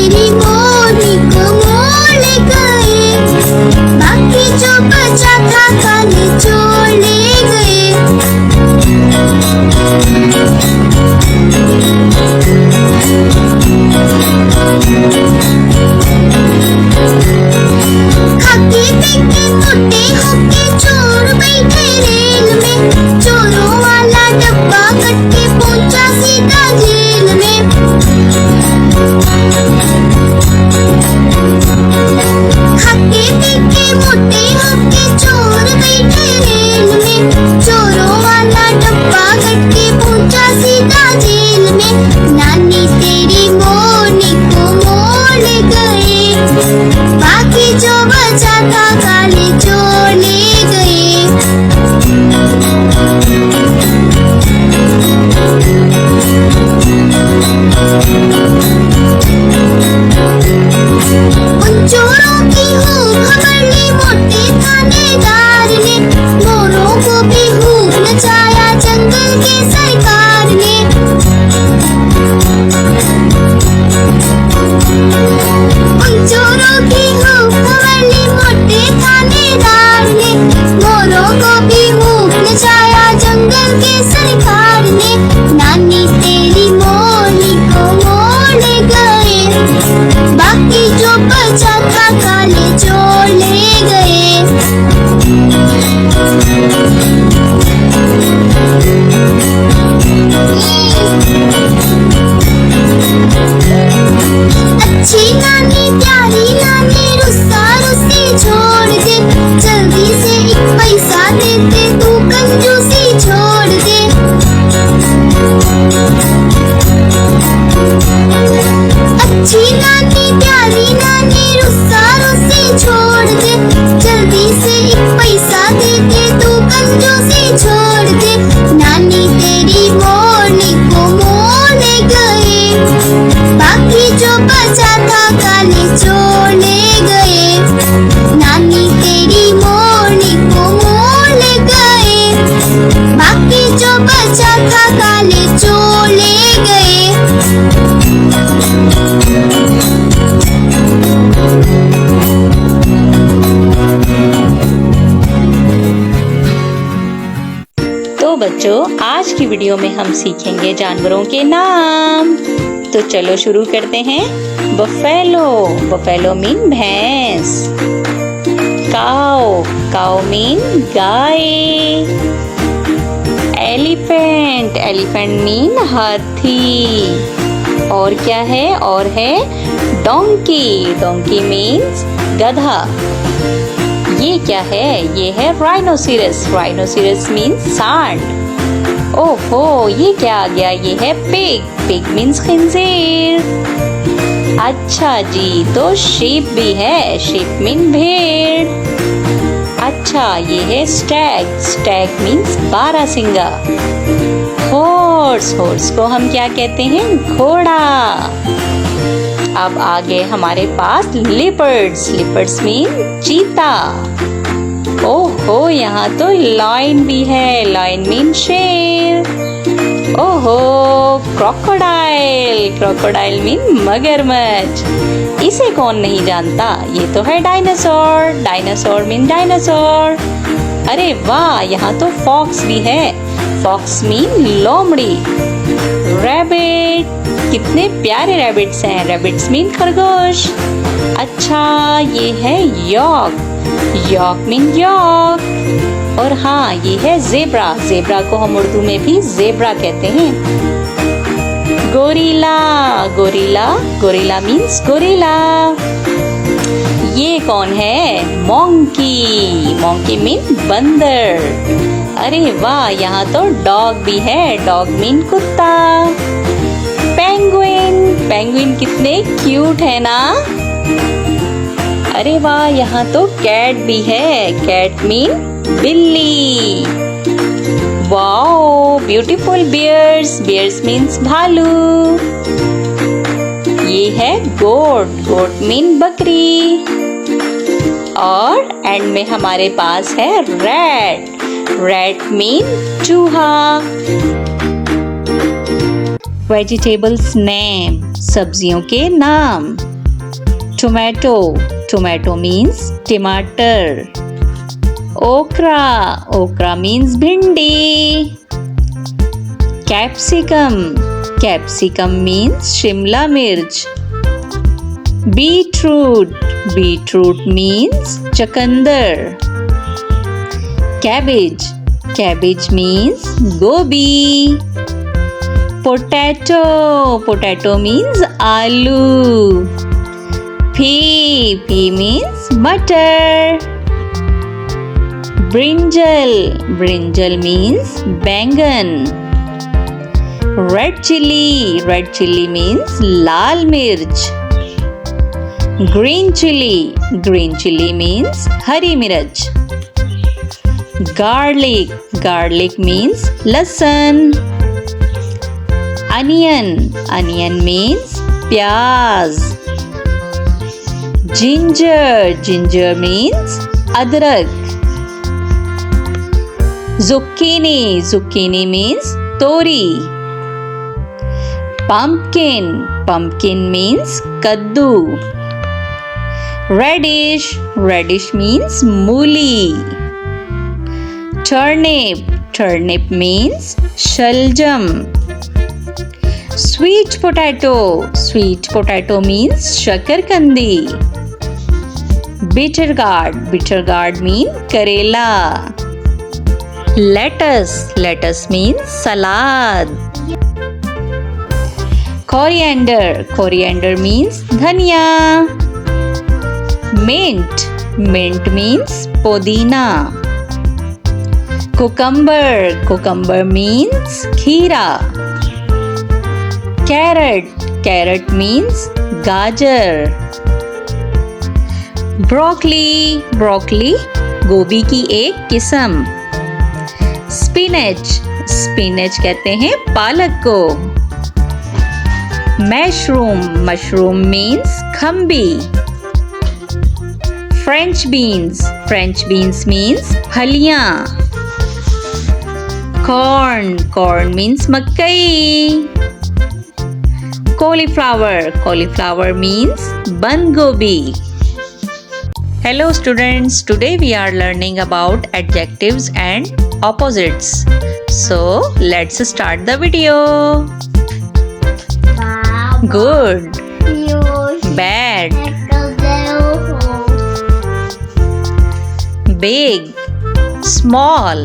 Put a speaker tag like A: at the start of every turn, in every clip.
A: तेरी मोरनी को मोड़ ले गए, बाकी जो बचा था काले चोर ले गए। खाके पीके मोटे होके चोर बैठे रेल में, चोरों वाला डब्बा कट के पहुंचा सीधा जेल में। खाके पीके मोटे होके चोर बैठे रेल में, चोरों वाला डब्बा कट के पहुंचा सीधा जेल में। नानी तेरी मोरनी को मोड़ ले गए, बाकी जो बचा था काले चोर ले गए। उन चोरों की खूब खबर ली मोटे थानेदार ने, मोरों को भी खूब नचाया जंगल के सरकार ने। उन चोरों की खूब खबर ली मोटे थानेदार ने, मोरों को भी खूब नचाया जंगल के सरकार ने। नानी तेरी मोरनी को मोड़ ले गए, बाकी जो बचा था काले चोर ले गए। अच्छी नानी प्यारी नानी रुस्सा रुस्सी छोड़ दे, जल्दी से एक पैसा दे दे तू कंजूसी छोड़ दे। अच्छी नानी प्यारी नानी रुस्सा रुस्सी छोड़ दे, जल्दी से एक पैसा दे दे तू कंजूसी छोड़ दे। नानी तेरी मोरनी को मोड़ ले गए, बाकी जो बचा था काले चोर ले गए। नानी तेरी मोरनी को मोड़ ले गए, बाकी जो बचा था काले चोर ले गए।
B: तो बच्चों, आज की वीडियो में हम सीखेंगे जानवरों के नाम। तो चलो शुरू करते हैं। बफेलो, बफेलो मीन भैंस। काओ, काओ मीन गाय। एलिफेंट, एलिफेंट मीन हाथी। और क्या है? और है डोंकी, डोंकी मीन्स गधा। ये क्या है? ये है राइनोसिरस, राइनोसिरस मीन्स सांड। ओहो, ये क्या आ गया? ये है पिग, पिग मीन्स खिंजीर। अच्छा जी, तो शीप भी है, शीप मीन भेड़। अच्छा, ये है स्टैग, स्टैग मीन्स बारहसिंगा। हॉर्स, हॉर्स को हम क्या कहते हैं? घोड़ा। अब आगे हमारे पास लिपर्ड्स, लिपर्ड्स मीन चीता। ओहो, यहाँ तो लायन भी है, लायन मीन शेर। ओहो, क्रोकोडाइल, क्रोकोडाइल मीन मगरमच्छ। इसे कौन नहीं जानता? ये तो है डायनासोर, डायनासोर मीन डायनासोर। अरे वाह, यहाँ तो फॉक्स भी है, फॉक्स मीन लोमड़ी। रैबिट, कितने प्यारे रैबिट्स हैं, रैबिट्स मीन खरगोश। अच्छा, ये है यॉक, यॉक मीन यॉक। और हाँ, ये है जेब्रा, जेब्रा को हम उर्दू में भी जेब्रा कहते हैं। Gorilla, gorilla, gorilla means gorilla. ये कौन है? मोंकी, मोंकी मीन बंदर। अरे वाह, यहाँ तो डॉग भी है, डॉग मीन कुत्ता। पेंगुइन, पेंगुइन कितने क्यूट है ना। अरे वाह, यहाँ तो कैट भी है, कैट मीन बिल्ली। Wow, beautiful bears, bears means भालू। ये है गोट, गोट मीन बकरी। और एंड में हमारे पास है रैट, रैट मीन चूहा। वेजिटेबल्स नेम, सब्जियों के नाम। Tomato. Tomato means tomato. Okra. Okra means bhindi. Capsicum. Capsicum means shimla mirch. Beetroot. Beetroot means chakandar. Cabbage. Cabbage means gobi. Potato. Potato means aloo. Pea. Pea means butter. Brinjal. Brinjal means bangan. Red chili. Red chili means lal mirch. Green chili. Green chili means hari mirch. Garlic. Garlic means lasan. Onion. Onion means pyaz. Ginger. Ginger means adrak. Zucchini. Zucchini means tori. Pumpkin. Pumpkin means kaddu. Radish. Radish means mooli. Turnip. Turnip means shaljam. Sweet potato. Sweet potato means shakarkandi. Bitter gourd. Bitter gourd means karela. Lettuce. Lettuce means salad. Coriander. Coriander means dhania. Mint. Mint means podina. Cucumber. Cucumber means kheera. Carrot. Carrot means gajar. Broccoli. Broccoli गोभी की एक किस्म. Spinach. Spinach कहते हैं पालक को. Mushroom. Mushroom means खम्बी. French beans. French beans means फलियां. Corn. Corn means मकई. Cauliflower. Cauliflower means बंद गोभी. Hello students, today we are learning about adjectives and opposites. So let's start the video. Good, bad, big, small,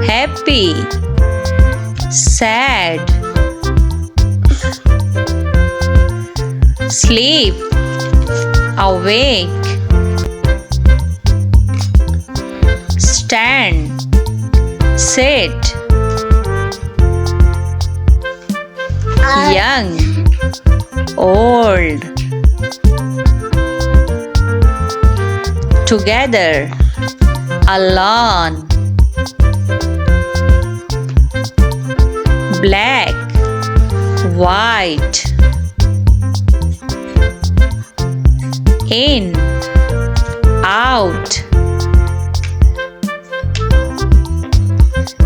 B: happy, sad, sleep, awake, stand, sit, young, old, together, alone, black, white, in, out,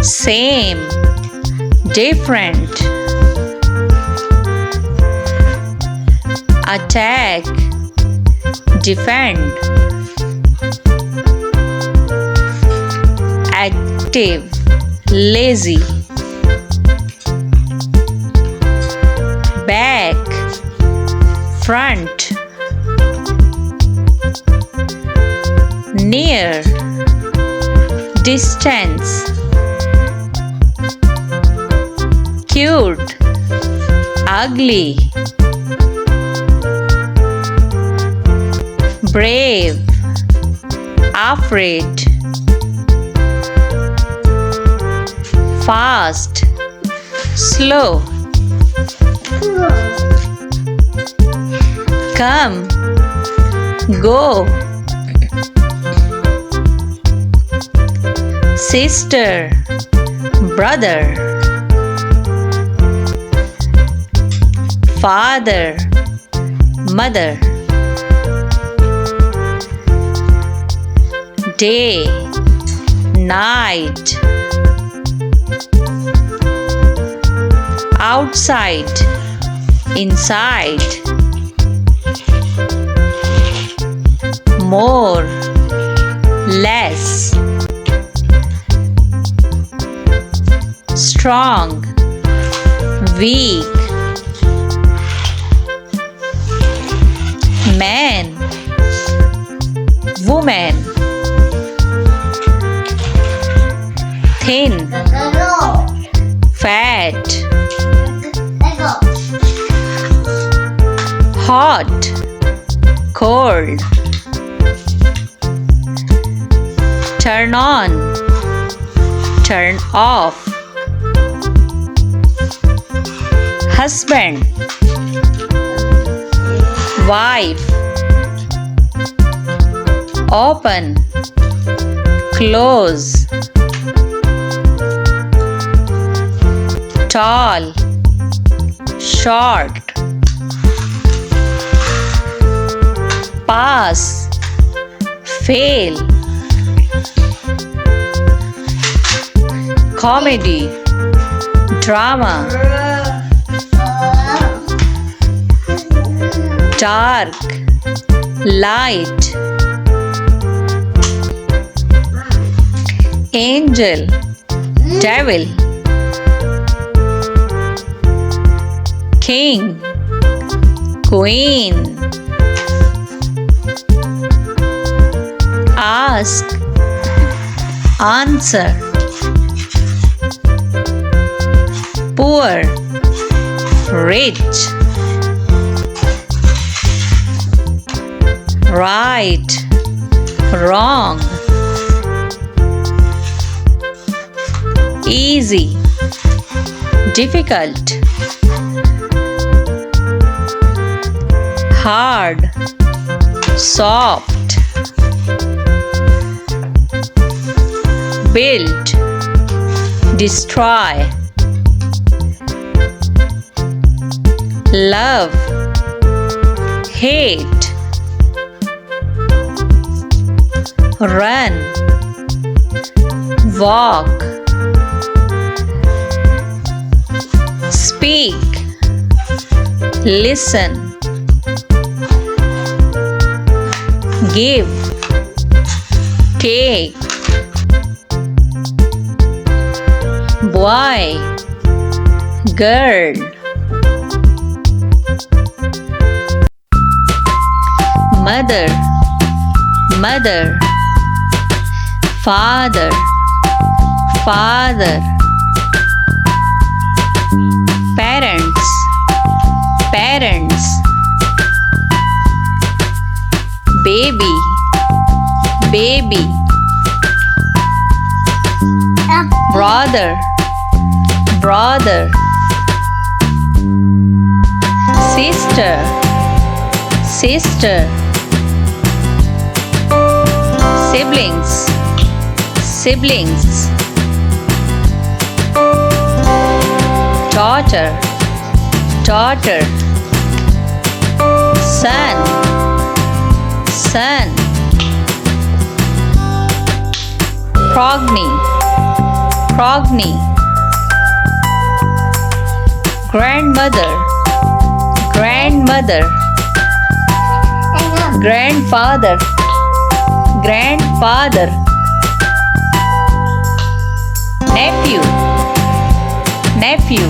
B: same, different, attack, defend, active, lazy, back, front, near, distance, cute, ugly, brave, afraid, fast, slow, come, go, sister, brother, father, mother, day, night, outside, inside, more, less, strong, weak, man, woman, thin, fat, hot, cold, turn on, turn off, husband, wife, open, close, tall, short, pass, fail, comedy, drama, dark, light, angel, devil, king, queen, ask, answer, poor, rich, right, wrong, easy, difficult, hard, soft, build, destroy, love, hate, run, walk, speak, listen, give, take, boy, girl, mother, mother, father, father, parents, parents, baby, baby, brother, brother, sister, sister, siblings, siblings, daughter, daughter, son, son, progeny, progeny, grandmother, grandmother, grandfather, grandfather, nephew, nephew,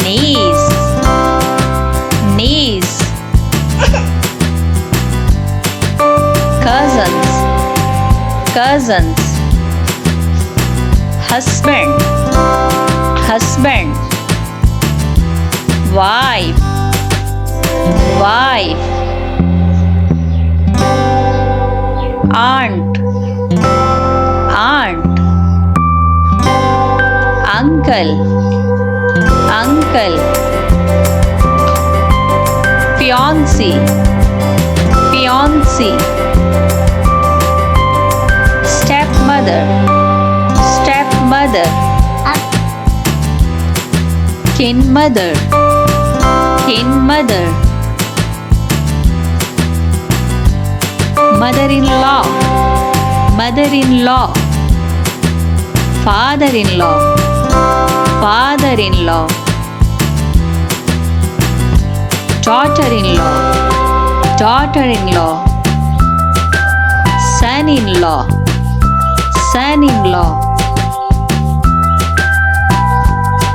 B: niece, niece, cousins, cousins, husband, husband, wife, wife, aunt, aunt, uncle, uncle, fiancé, fiancé, stepmother, stepmother, kin mother, kin mother, mother-in-law, mother-in-law, father-in-law, father-in-law, daughter-in-law, daughter-in-law, son-in-law, son-in-law,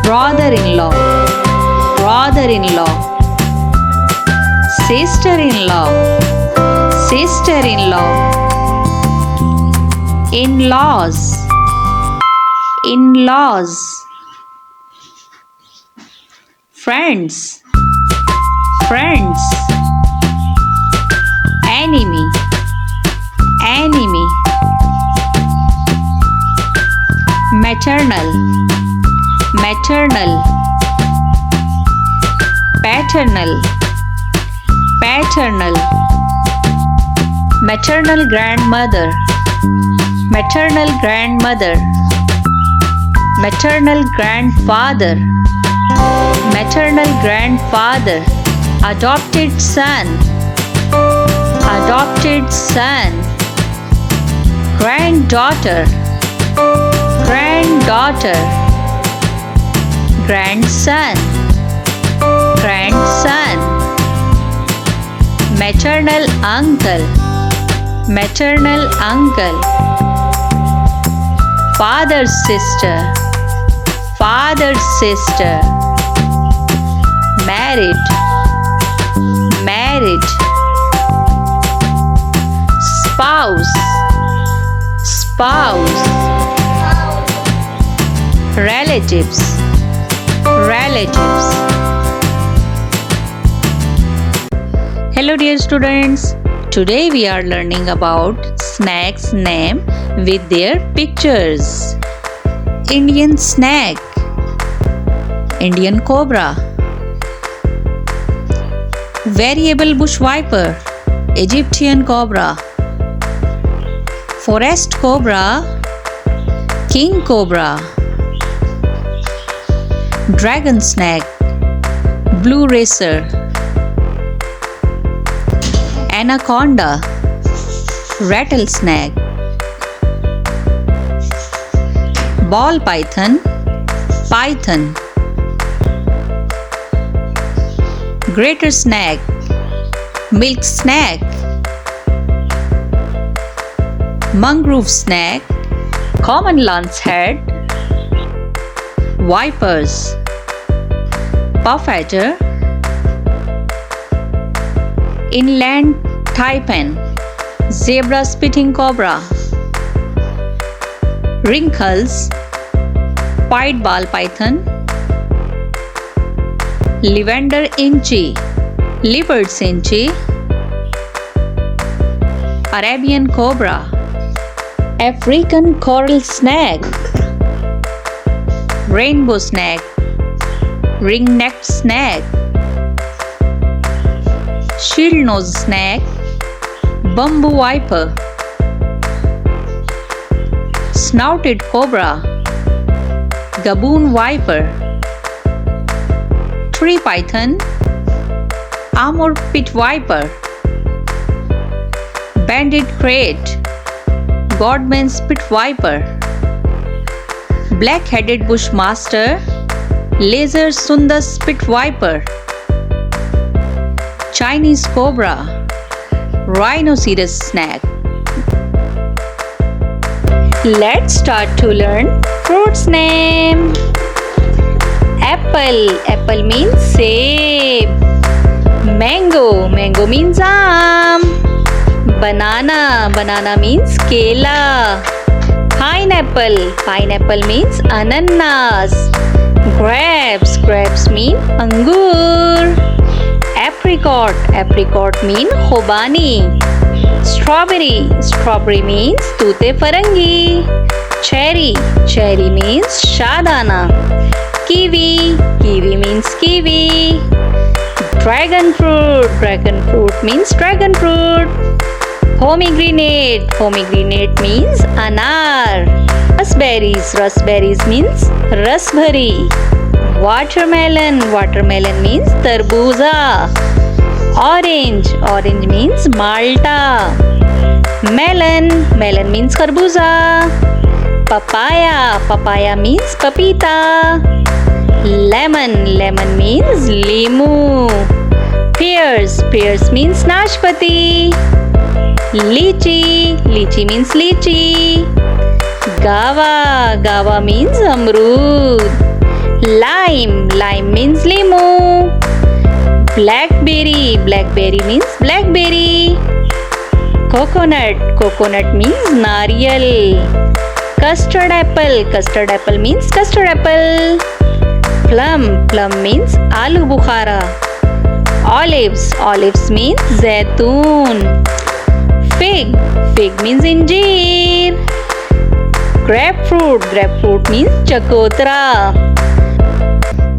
B: brother-in-law, brother-in-law, sister-in-law, sister-in-law, in-laws, in-laws, friends, friends, enemy, enemy, maternal, maternal, paternal, paternal, maternal grandmother, maternal grandmother, maternal grandfather, maternal grandfather, adopted son, adopted son, granddaughter, granddaughter, grandson, grandson, maternal uncle, maternal uncle, father's sister, father's sister, married, married, spouse, spouse, relatives, relatives. Hello dear students, today we are learning about snakes name with their pictures. Indian snake, Indian cobra, variable bush viper, Egyptian cobra, forest cobra, king cobra, dragon snake, blue racer, anaconda, rattlesnake, ball python, python, greater snake, milk snake, mangrove snake, common lancehead, vipers, puff adder, inland taipan, zebra spitting cobra, wrinkles, pied ball python, lavender inchi, leopard cinchi, Arabian cobra, African coral snake, rainbow snake, ring-necked snake, shield-nosed snake, bamboo viper, snouted cobra, gaboon viper, tree python, armor pit viper, banded crate, Godman's pit viper, black-headed bushmaster, laser sundas pit viper, Chinese cobra, rhinoceros snake. Let's start to learn fruits name. Apple, apple means save. Mango, mango means aam. Banana, banana means kela. Pineapple, pineapple means ananas. Grapes, grapes mean angur. Apricot, apricot mean khobani. Strawberry, strawberry means tute farangi. Cherry, cherry means shadana. Kiwi, kiwi means kiwi. Dragon fruit, dragon fruit means dragon fruit. Pomegranate, pomegranate means anar. Raspberries, raspberries means rasbari. Watermelon, watermelon means tarbuza. Orange, orange means malta. Melon, melon means kharbuza. Papaya, papaya means papita. Lemon, lemon means limu. Pears. Pears means nashpati. Lychee. Lychee means lychee. Guava. Guava means amrood. Lime. Lime means limu. Blackberry. Blackberry means blackberry. Coconut. Coconut means nariyal. Custard apple. Custard apple means custard apple. Plum. Plum means aloo bukhara. Olives. Olives means zaitun. Fig. Fig means injeer. Grapefruit. Grapefruit means chakotra.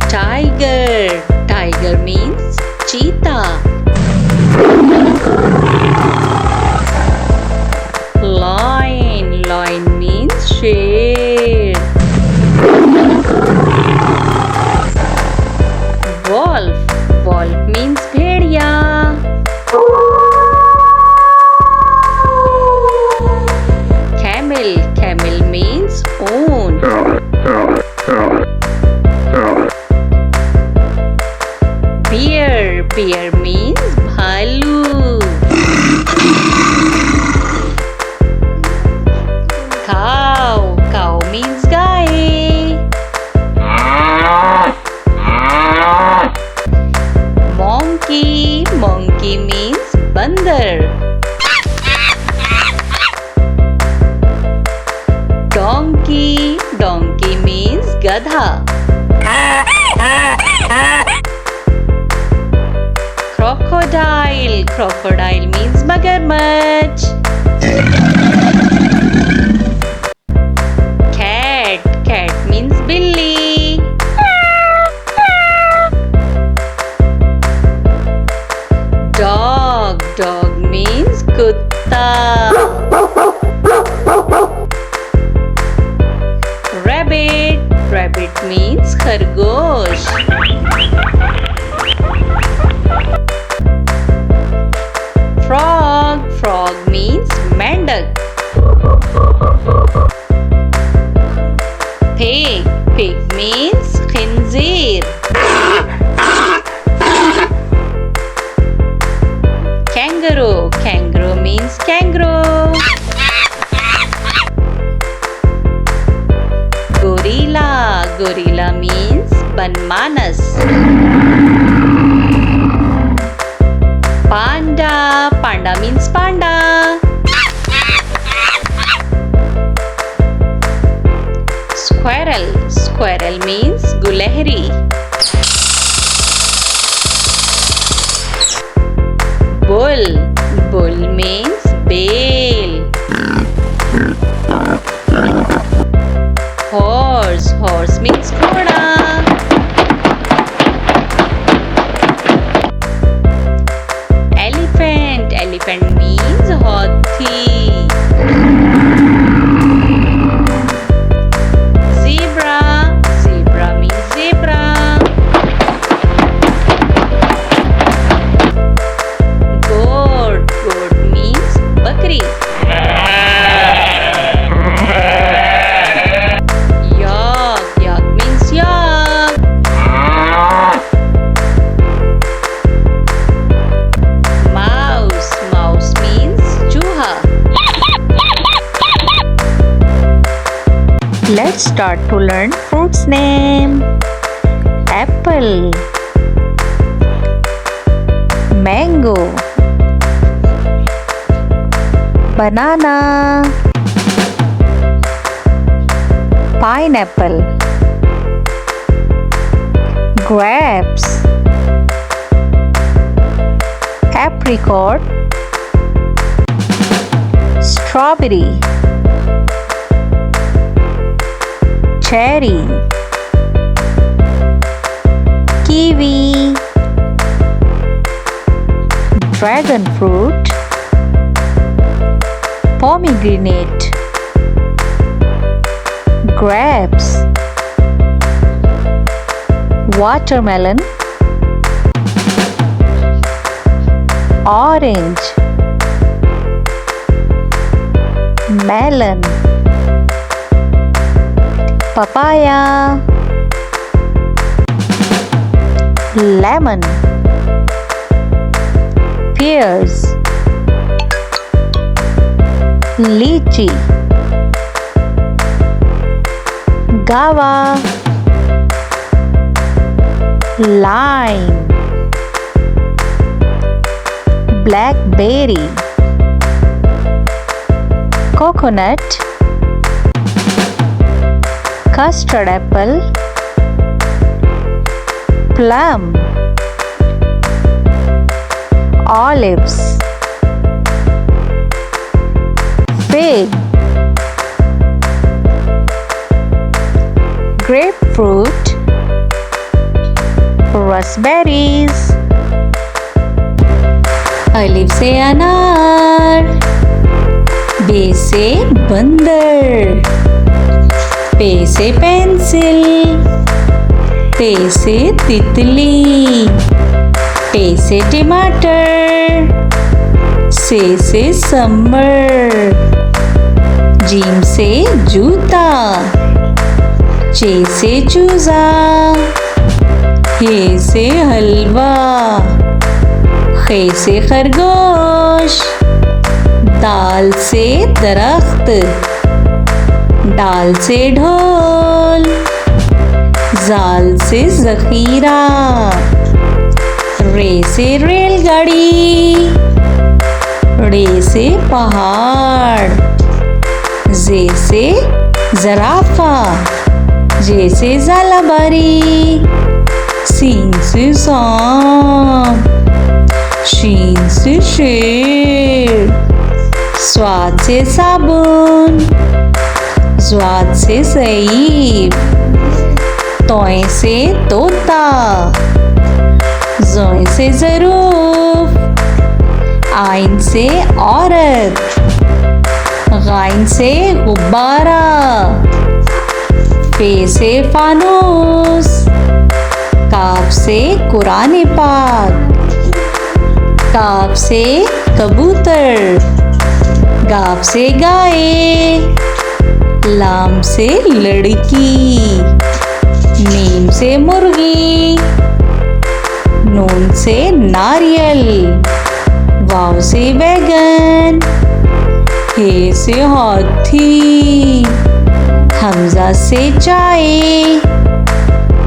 B: Tiger. Tiger means cheetah. Lion. Lion means sher. Wolf. Wolf means bhediya. Camel. Camel means own. Bear. Bear means bhalu. Cow. Cow means gaye. Monkey. Monkey means bandar. Donkey. Donkey means gadha. Crocodile. Crocodile means magarmach. Cat. Cat means billy. Dog. Dog means kutta. Rabbit. Rabbit means khargosh. Frog. Frog means mendak. Pig. Pig means khinzir. Kangaroo. Kangaroo means kangaroo. Gorilla. Gorilla means banmanas. Panda. Panda means panda. Squirrel. Squirrel means gulehri. Bull. Bull means bale. Horse. Horse means ghoda. Elephant. Elephant means hathi. Zebra. Zebra means zebra. Goat. Goat means bakri. Yak. Yak means yak. Mouse. Mouse means chooha. Let's start to learn fruits name. Apple. Mango. Banana. Pineapple. Grapes. Apricot. Strawberry. Cherry. Kiwi. Dragon fruit. Pomegranate. Grapes. Watermelon. Orange. Melon. Papaya. Lemon. pears, lychee, guava, lime, blackberry, coconut, custard apple, plum, olives, fig, grapefruit, raspberries. अलिफ से अनार, बे से बंदर, पे से pencil, ते से तितली, टे से टमाटर, से समर, जीम से जूता, चे से चूजा, हे से हलवा, खे से खरगोश, दाल से दरख्त, डाल से ढोल, जाल से जखीरा, रे से रेलगाड़ी, रे से पहाड़, जे से जराफा, जे से जालाबारी, सीन से सांप, शीन से शेर, स्वाद से साबुन, स्वाद से सईब, तोय से तोता, जोय से ज़रूफ, आइन से औरत, गाइन से गुब्बारा, पे से फानूस, काफ से कुरान पाक, काफ से कबूतर, गाफ से गाय, लाम से लड़की, मीम से मुर्गी, नून से नारियल, वाव से बैगन, हे से हाथी, हमजा से चाय,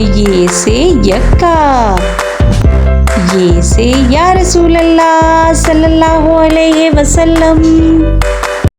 B: ये से यक्का, ये से या रसूल अल्लाह सल्लल्लाहु अलैहि वसल्लम।